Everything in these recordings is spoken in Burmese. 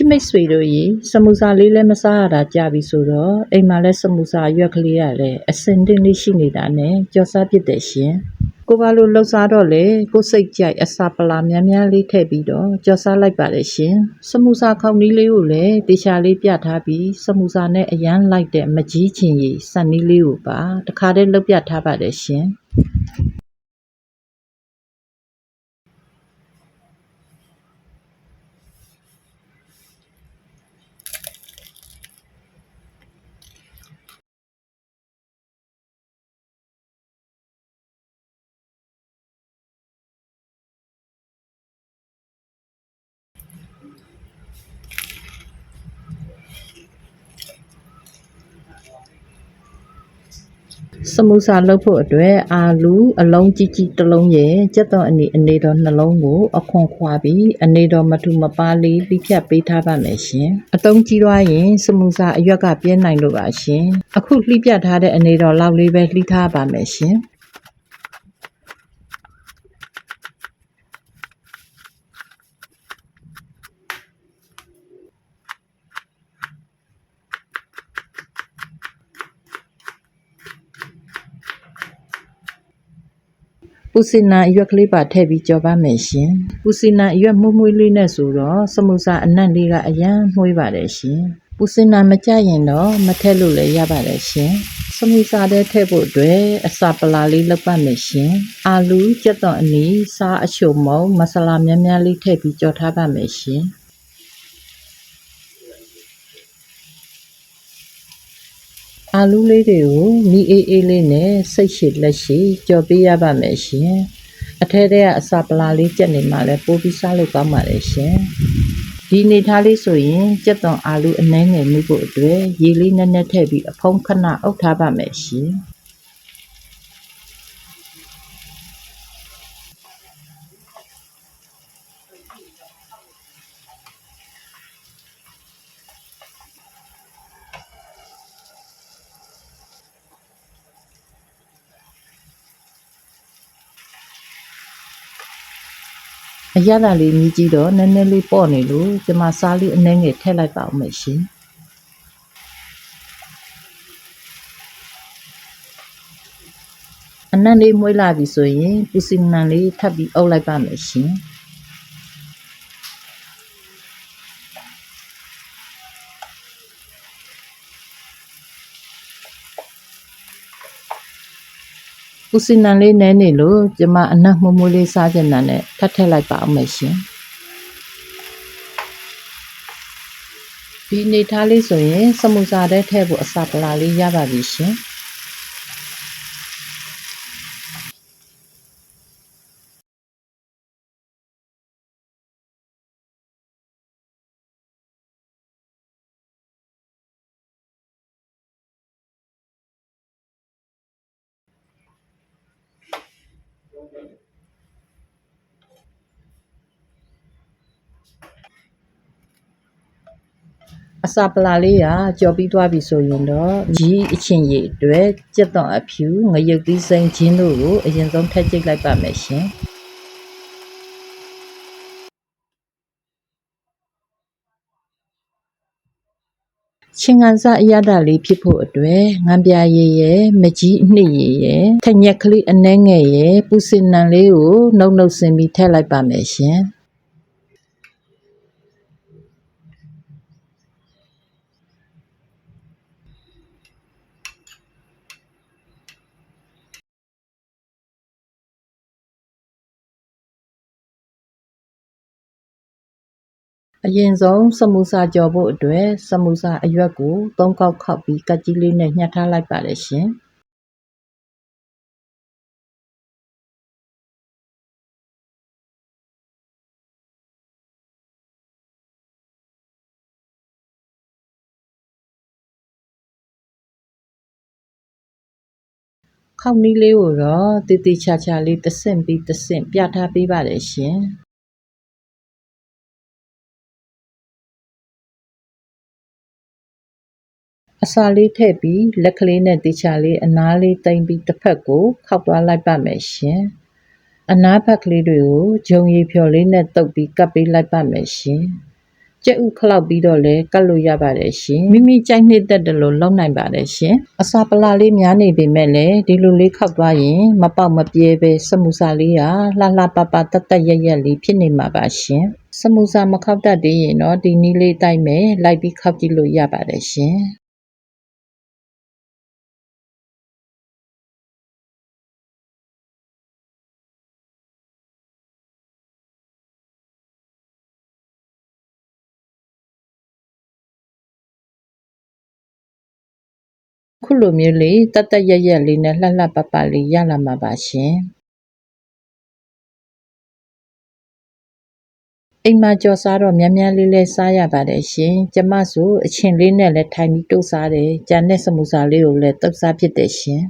ချစ်မိတ်ဆွေတို့ရေစမူစာလေးလည်းမစားရတာကြာပြီဆိုတော့အိမ်မှာလည်းစမူစာရွက်ကလေးရလဲအစင်တင်းလေးရှိနေတာနဲ့ကြော်စားဖြစ်တယ်ရှင်ကိုဘာလို့လှုပ်စားတော့လေကိုစိတ်ကြိုက်အစာပလာများများလေးထည့်ပြီးတော့ကြော်စားလိုက်ပါတယ်ရှင်စမူစာခေါင်းနီးလေးကိုလည်းတေချာလေးပြထားပြီးစမူစာနဲ့အရန်လိုက်တဲ့မကြီးချင်ရီစက်နီးလေးကိုပါတခါတည်းလှုပ်ပြထားပါတယ်ရှင်စမူစာလုပ်ဖို့အတွက်အာလူအလုံးကြီးကြီးတစ်လုံးရဲ့ကြက်သွန်အနေတော်နှလုံးကိုအခွန်ခွာပြီးအနေတော်မထူမပါလေးလိဖြတ်ပေးထားပါမယ်ရှင်အတုံးကြီးသွားရင်စမူစာအရွက်ကပြဲနိုင်လို့ပါရှင်အခုလှိပြထားတဲ့အနေတော်လောက်လေးပဲလှိထားပါမယ်ရှင်ပူစင်နာအရွက်ကလေးပါထည့်ပြီးကြော်ပါမယ်ရှင်ပူစင်နာအရွက်မှုန့်လေးနဲ့ဆိုတော့စမူစာအနံ့လေးကအရန်နှွေးပါတယ်ရှင်ပူစင်နာမကြရင်တော့မထည့်လို့လည်းရပါတယ်ရှင်စမူစာထဲထည့်ဖို့အတွက်အစာပလာလေးလုပ်ပါမယ်ရှင်အာလူကြက်သွန်အနီစားအချိုမုံမဆလာများများလေးထည့်ပြီးကြော်ထားပါမယ်ရှင်အာလူလေးတွေကိုမီအေးအေးလေးနဲ့စိတ်ရှိလက်ရှိကြော်ပေးရပါမယ်ရှင်အထဲထဲကအစာပလာလေးကြက်နေမှလည်းပိုးပြီးစားလို့ကောင်းပါတယ်ရှင်ဒီနေထားလေးဆိုရင်ကြက်သွန်အာလူအနှဲငယ်မှုဖို့အတွက်ရေလေးနက်နက်ထည့်ပြီးအဖုံးခဏအုပ်ထားပါမယ်ရှင်အရသာလေးမြည်ကြည့်တော့နည်းနည်းလေးပေါ့နေလို့ကျမစားလေးအနှဲငယ်ထည့်လိုက်ပါဦးမယ်ရှင်အနံ့လေးမွှေးလာပြီဆိုရင်ပူစင်နံလေးထပ်ပြီးအုပ်လိုက်ပါမယ်ရှင်ပူစင်နံလေးနည်းနေလို့ကျမအနံ့မှုန့်လေးစားချင်တာနဲ့ထပ်ထည့်လိုက်ပါအောင်မယ်ရှင်ဒီနေထားလေးဆိုရင်စမူစာထဲထည့်ဖို့အစာပလာလေးရပါပြီရှင်အစာပလာလေးကကြော်ပြီးသွားပြီဆိုရင်တော့ကြီးအချင်းရည်အတွက်ကြက်သွန်အဖြူငရုတ်သီးစိမ်းချင်းတို့ကိုအရင်ဆုံးထည့်ကြိတ်လိုက်ပါမယ်ရှင်ချင်းကန်စားအရသာလေးဖြစ်ဖို့အတွက်ငံပြာရည်ရဲ့မကြီးအနှစ်ရည်ရဲ့ထက်ညက်ကလေးအနှဲငယ်ရဲ့ပူစင်နံလေးကိုနှုတ်ဆင်ပြီးထည့်လိုက်ပါမယ်ရှင်အရင်ဆုံးစမူစာကြော်ဖို့အတွက်စမူစာအရွက်ကို3ခေါက်ခောက်ပြီးကတ်ကြီးလေးနဲ့ညှက်ထားလိုက်ပါတယ်ရှင်ခေါက်နီးလေးကိုတော့တေးသေးချာချာလေးတစ်ဆင့်ပြီးတစ်ဆင့်ပြထားပေးပါတယ်ရှင်အစာလေးထည့်ပြီးလက်ကလေးနဲ့တေချာလေးအနားလေးတိမ်ပြီးတစ်ဖက်ကိုခောက်သွားလိုက်ပါမယ်ရှင်အနားဘက်ကလေးတွေကိုဂျုံရည်ဖြော်လေးနဲ့တုပ်ပြီးကပ်ပေးလိုက်ပါမယ်ရှင်ကျ ကြက်ဥခလောက်ပြီးတော့လဲကတ်လို့ရပါတယ်ရှင်မိမိကြိုက်နှစ်သက်တယ်လို့လုပ်နိုင်ပါတယ်ရှင်အစာပလာလေးများနေပေမဲ့လည်းဒီလိုလေးခောက်သွားရင်မပေါက်မပြဲပဲစမူစာလေးဟာလှလှပပတတ်တတ်ရက်ရက်လေးဖြစ်နေမှာပါရှင်စမူစာမခောက်တတ်သေးရင်တော့ဒီနည်းလေးတိုက်မယ်လိုက်ပြီးခောက်ကြည့်လို့ရပါတယ်ရှင်ခုလိုမျိုးလေးတတ်တတ်ရက်ရက်လေးနဲ့လှလှပပလေးရလာမှာပါရှင်အိမ်မှာကြော်စားတော့များများလေးလဲစားရပါတယ်ရှင်ကျမဆိုအချင်းလေးနဲ့လဲထိုင်ပြီးတုပ်စားတယ်ကြံတဲ့စမူစာလေးကိုလဲတုပ်စားဖြစ်တယ်ရှင်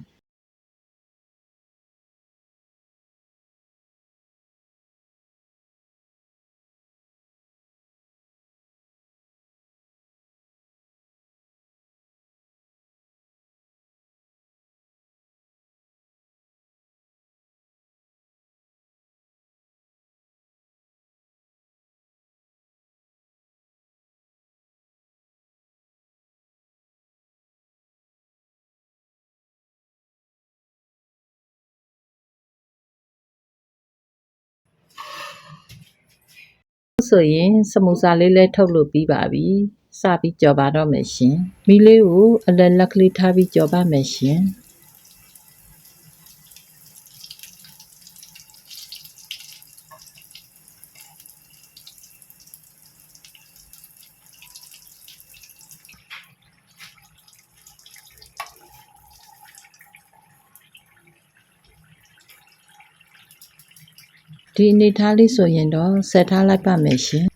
ဆိုရင်စမူစာလေးလဲထုတ်လို့ပြီးပါပြီစပြီးကြော်ပါတော့မယ်ရှင်မီးလေးကိုအလယ်လက်ကလေးထားပြီးကြော်ပါမယ်ရှင်ဒီအနေထားလေးဆိုရင်တော့ဆက်ထားလိုက်ပါမယ်ရှင်